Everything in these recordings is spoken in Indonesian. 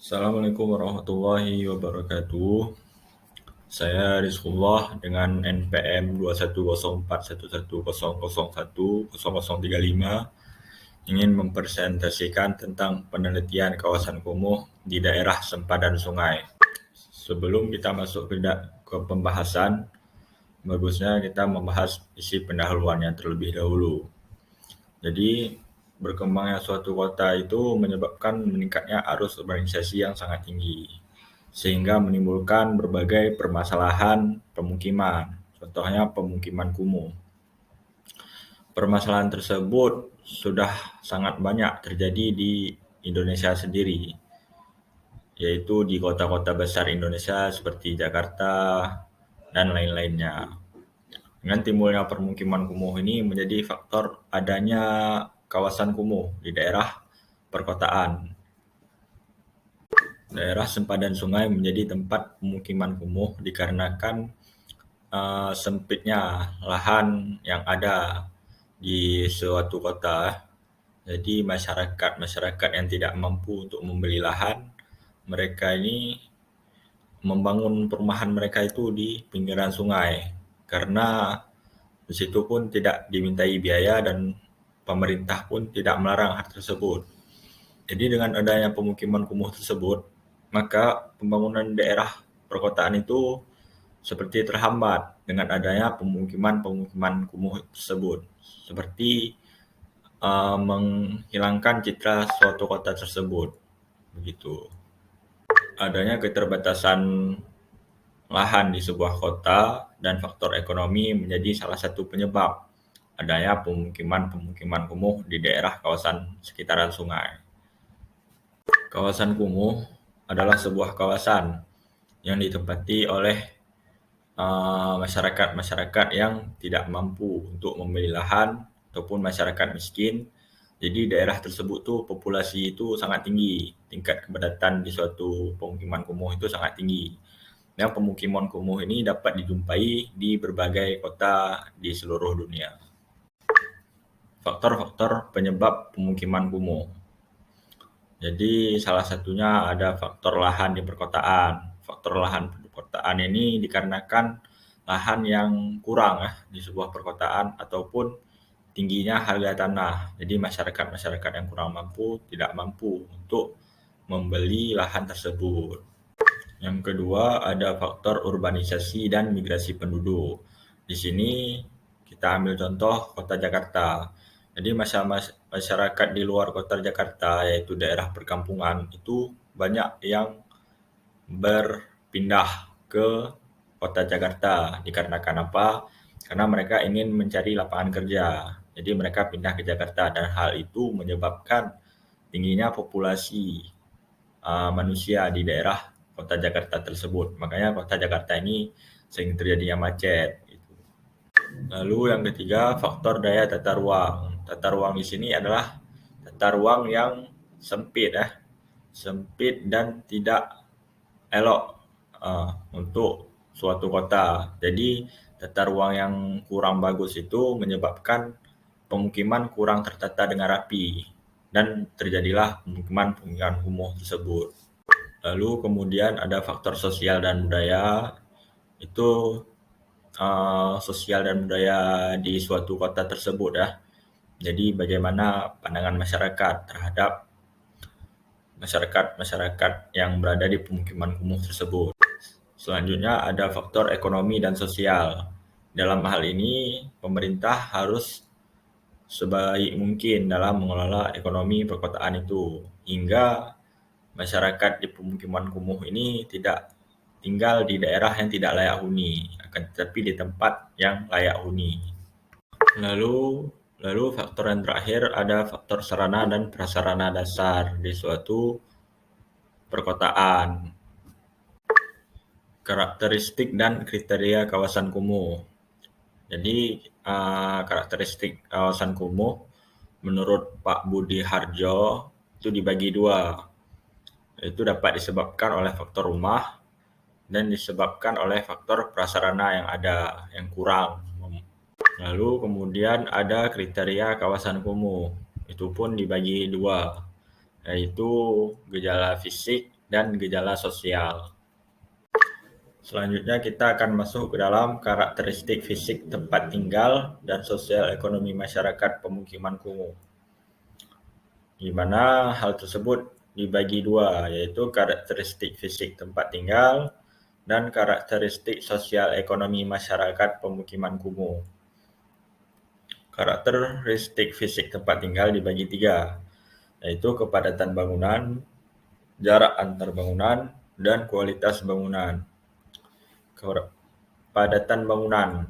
Assalamualaikum warahmatullahi wabarakatuh. Saya Rizkullah dengan NPM 2104111001035 ingin mempresentasikan tentang penelitian kawasan kumuh di daerah sempadan sungai. Sebelum kita masuk ke pembahasan, bagusnya kita membahas isi pendahuluannya terlebih dahulu. Jadi, berkembangnya suatu kota itu menyebabkan meningkatnya arus urbanisasi yang sangat tinggi, sehingga menimbulkan berbagai permasalahan pemukiman, contohnya pemukiman kumuh. Permasalahan tersebut sudah sangat banyak terjadi di Indonesia sendiri, yaitu di kota-kota besar Indonesia seperti Jakarta dan lain-lainnya. Dengan timbulnya permukiman kumuh ini menjadi faktor adanya kawasan kumuh di daerah perkotaan. Daerah sempadan sungai menjadi tempat pemukiman kumuh dikarenakan sempitnya lahan yang ada di suatu kota. Jadi masyarakat yang tidak mampu untuk membeli lahan, mereka ini membangun perumahan mereka itu di pinggiran sungai karena di situ pun tidak dimintai biaya dan pemerintah pun tidak melarang hal tersebut. Jadi dengan adanya pemukiman kumuh tersebut, maka pembangunan daerah perkotaan itu seperti terhambat dengan adanya pemukiman kumuh tersebut. Seperti menghilangkan citra suatu kota tersebut. Begitu. Adanya keterbatasan lahan di sebuah kota dan faktor ekonomi menjadi salah satu penyebab adanya pemukiman kumuh di daerah kawasan sekitaran sungai. Kawasan kumuh adalah sebuah kawasan yang ditempati oleh masyarakat yang tidak mampu untuk membeli lahan ataupun masyarakat miskin. Jadi daerah tersebut tuh populasi itu sangat tinggi, tingkat kepadatan di suatu pemukiman kumuh itu sangat tinggi. Yang pemukiman kumuh ini dapat dijumpai di berbagai kota di seluruh dunia. Faktor-faktor penyebab pemukiman kumuh. Jadi salah satunya ada faktor lahan di perkotaan. Faktor lahan di perkotaan ini dikarenakan lahan yang kurang di sebuah perkotaan ataupun tingginya harga tanah. Jadi masyarakat yang kurang mampu tidak mampu untuk membeli lahan tersebut. Yang kedua ada faktor urbanisasi dan migrasi penduduk. Di sini kita ambil contoh kota Jakarta. Jadi masyarakat di luar kota Jakarta yaitu daerah perkampungan itu banyak yang berpindah ke kota Jakarta. Dikarenakan apa? Karena mereka ingin mencari lapangan kerja. Jadi mereka pindah ke Jakarta dan hal itu menyebabkan tingginya populasi manusia di daerah kota Jakarta tersebut. Makanya kota Jakarta ini sering terjadinya macet. Lalu yang ketiga, faktor daya tata ruang. Tata ruang di sini adalah tata ruang yang sempit, sempit dan tidak elok untuk suatu kota. Jadi tata ruang yang kurang bagus itu menyebabkan pemukiman kurang tertata dengan rapi dan terjadilah pemukiman kumuh tersebut. Lalu kemudian ada faktor sosial dan budaya. Itu sosial dan budaya di suatu kota tersebut Jadi bagaimana pandangan masyarakat terhadap masyarakat yang berada di pemukiman kumuh tersebut. Selanjutnya ada faktor ekonomi dan sosial. Dalam hal ini pemerintah harus sebaik mungkin dalam mengelola ekonomi perkotaan itu hingga masyarakat di pemukiman kumuh ini tidak tinggal di daerah yang tidak layak huni, akan tetapi di tempat yang layak huni. Lalu faktor yang terakhir ada faktor sarana dan prasarana dasar di suatu perkotaan. Karakteristik dan kriteria kawasan kumuh. Jadi karakteristik kawasan kumuh menurut Pak Budi Harjo itu dibagi dua. Itu dapat disebabkan oleh faktor rumah dan disebabkan oleh faktor prasarana yang ada yang kurang. Lalu kemudian ada kriteria kawasan kumuh. Itu pun dibagi dua, yaitu gejala fisik dan gejala sosial. Selanjutnya kita akan masuk ke dalam karakteristik fisik tempat tinggal dan sosial ekonomi masyarakat pemukiman kumuh. Di mana hal tersebut dibagi dua, yaitu karakteristik fisik tempat tinggal dan karakteristik sosial ekonomi masyarakat pemukiman kumuh. Karakteristik fisik tempat tinggal dibagi tiga, yaitu kepadatan bangunan, jarak antar bangunan, dan kualitas bangunan. Kepadatan bangunan,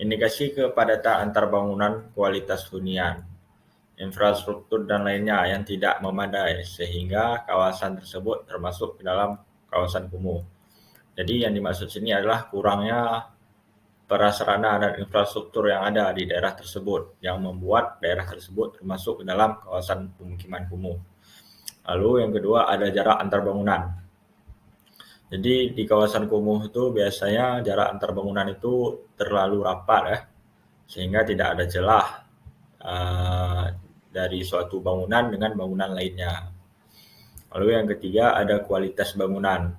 indikasi kepadatan antar bangunan, kualitas hunian, infrastruktur dan lainnya yang tidak memadai sehingga kawasan tersebut termasuk ke dalam kawasan kumuh. Jadi yang dimaksud sini adalah kurangnya prasarana dan infrastruktur yang ada di daerah tersebut yang membuat daerah tersebut termasuk ke dalam kawasan pemukiman kumuh. Lalu yang kedua ada jarak antar bangunan. Jadi di kawasan kumuh itu biasanya jarak antar bangunan itu terlalu rapat ya, sehingga tidak ada celah dari suatu bangunan dengan bangunan lainnya. Lalu yang ketiga ada kualitas bangunan.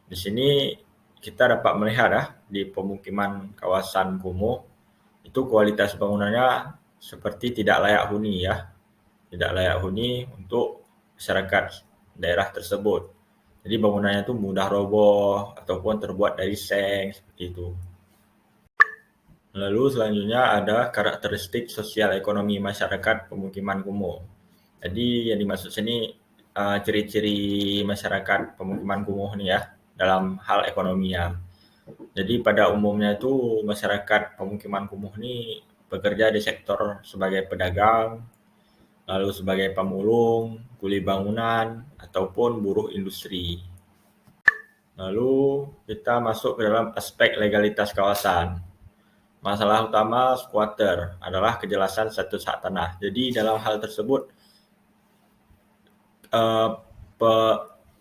Di sini kita dapat melihat ya, di pemukiman kawasan kumuh itu kualitas bangunannya seperti tidak layak huni ya, tidak layak huni untuk masyarakat daerah tersebut. Jadi bangunannya itu mudah roboh ataupun terbuat dari seng seperti itu. Lalu selanjutnya ada karakteristik sosial ekonomi masyarakat pemukiman kumuh. Jadi yang dimaksud sini ciri-ciri masyarakat pemukiman kumuh nih ya dalam hal ekonominya. Jadi pada umumnya itu masyarakat pemukiman kumuh ini bekerja di sektor sebagai pedagang, lalu sebagai pemulung, kuli bangunan, ataupun buruh industri. Lalu kita masuk ke dalam aspek legalitas kawasan. Masalah utama squatter adalah kejelasan status hak tanah. Jadi dalam hal tersebut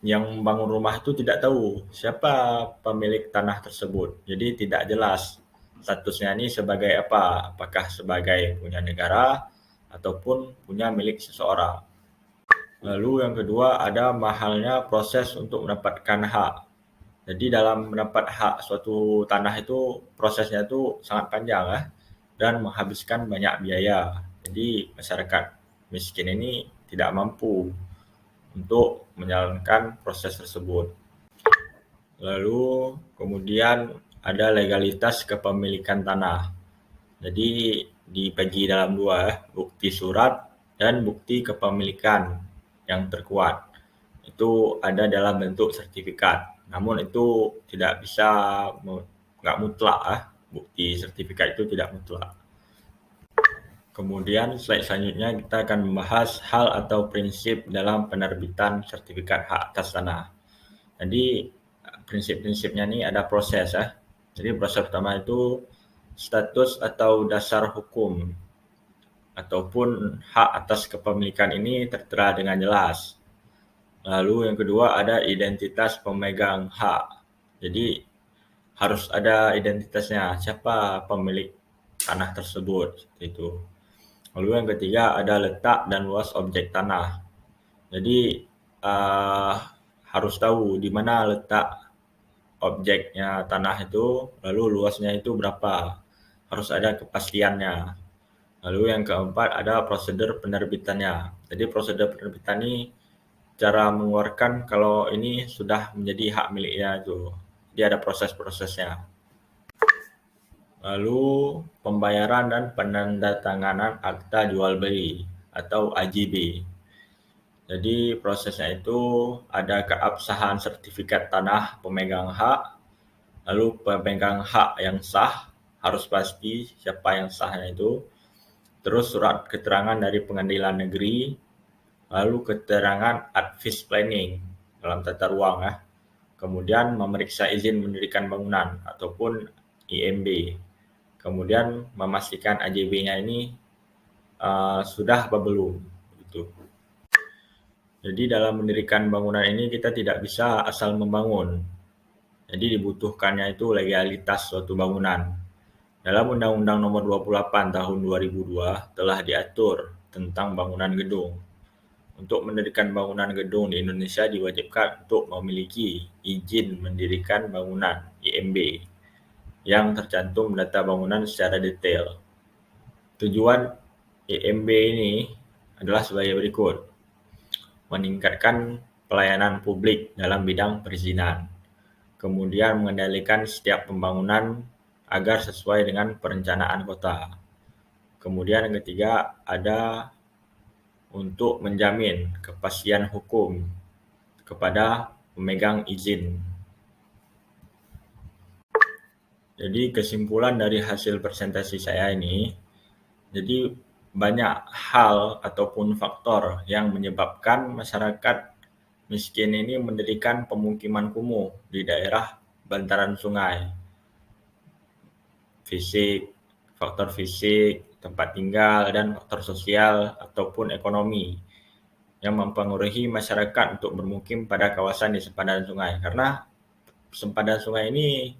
yang bangun rumah itu tidak tahu siapa pemilik tanah tersebut. Jadi tidak jelas statusnya ini sebagai apa, apakah sebagai punya negara ataupun punya milik seseorang. Lalu yang kedua ada mahalnya proses untuk mendapatkan hak. Jadi dalam mendapat hak suatu tanah itu prosesnya itu sangat panjang ya, dan menghabiskan banyak biaya. Jadi masyarakat miskin ini tidak mampu untuk menjalankan proses tersebut. Lalu kemudian ada legalitas kepemilikan tanah. Jadi dibagi dalam dua, bukti surat dan bukti kepemilikan yang terkuat. Itu ada dalam bentuk sertifikat. Namun itu tidak bisa, nggak mutlak. Bukti sertifikat itu tidak mutlak. Kemudian slide selanjutnya kita akan membahas hal atau prinsip dalam penerbitan sertifikat hak atas tanah. Jadi prinsip-prinsipnya ini ada proses ya. Jadi proses pertama itu status atau dasar hukum ataupun hak atas kepemilikan ini tertera dengan jelas. Lalu yang kedua ada identitas pemegang hak. Jadi harus ada identitasnya, siapa pemilik tanah tersebut seperti itu. Lalu yang ketiga ada letak dan luas objek tanah. Jadi harus tahu di mana letak objeknya tanah itu, lalu luasnya itu berapa. Harus ada kepastiannya. Lalu yang keempat ada prosedur penerbitannya. Jadi prosedur penerbitan ini cara mengeluarkan kalau ini sudah menjadi hak miliknya itu. Jadi ada proses-prosesnya. Lalu pembayaran dan penandatanganan akta jual beli atau AJB. Jadi prosesnya itu ada keabsahan sertifikat tanah pemegang hak, lalu pemegang hak yang sah, harus pasti siapa yang sahnya itu, terus surat keterangan dari pengadilan negeri, lalu keterangan advis planning dalam tata ruang ya, kemudian memeriksa izin mendirikan bangunan ataupun IMB, kemudian memastikan AJB-nya ini sudah apa belum gitu. Jadi dalam mendirikan bangunan ini kita tidak bisa asal membangun. Jadi dibutuhkannya itu legalitas suatu bangunan. Dalam Undang-Undang Nomor 28 Tahun 2002 telah diatur tentang bangunan gedung. Untuk mendirikan bangunan gedung di Indonesia diwajibkan untuk memiliki izin mendirikan bangunan (IMB) yang tercantum data bangunan secara detail. Tujuan IMB ini adalah sebagai berikut: meningkatkan pelayanan publik dalam bidang perizinan, kemudian mengendalikan setiap pembangunan agar sesuai dengan perencanaan kota. Kemudian yang ketiga ada untuk menjamin kepastian hukum kepada pemegang izin. Jadi kesimpulan dari hasil presentasi saya ini, jadi banyak hal ataupun faktor yang menyebabkan masyarakat miskin ini mendirikan pemukiman kumuh di daerah bantaran sungai. Faktor fisik, tempat tinggal, dan faktor sosial ataupun ekonomi yang mempengaruhi masyarakat untuk bermukim pada kawasan di sepadan sungai. Karena sempadan sungai ini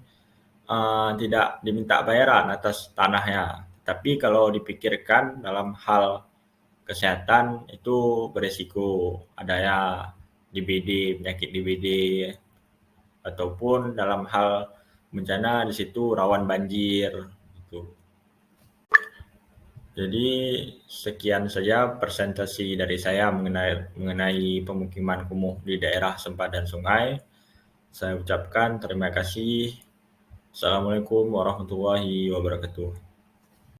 tidak diminta bayaran atas tanahnya, tapi kalau dipikirkan dalam hal kesehatan itu beresiko adanya DBD, penyakit DBD, ataupun dalam hal bencana di situ rawan banjir gitu. Jadi sekian saja presentasi dari saya mengenai pemukiman kumuh di daerah sempadan sungai. Saya ucapkan terima kasih. Assalamualaikum warahmatullahi wabarakatuh.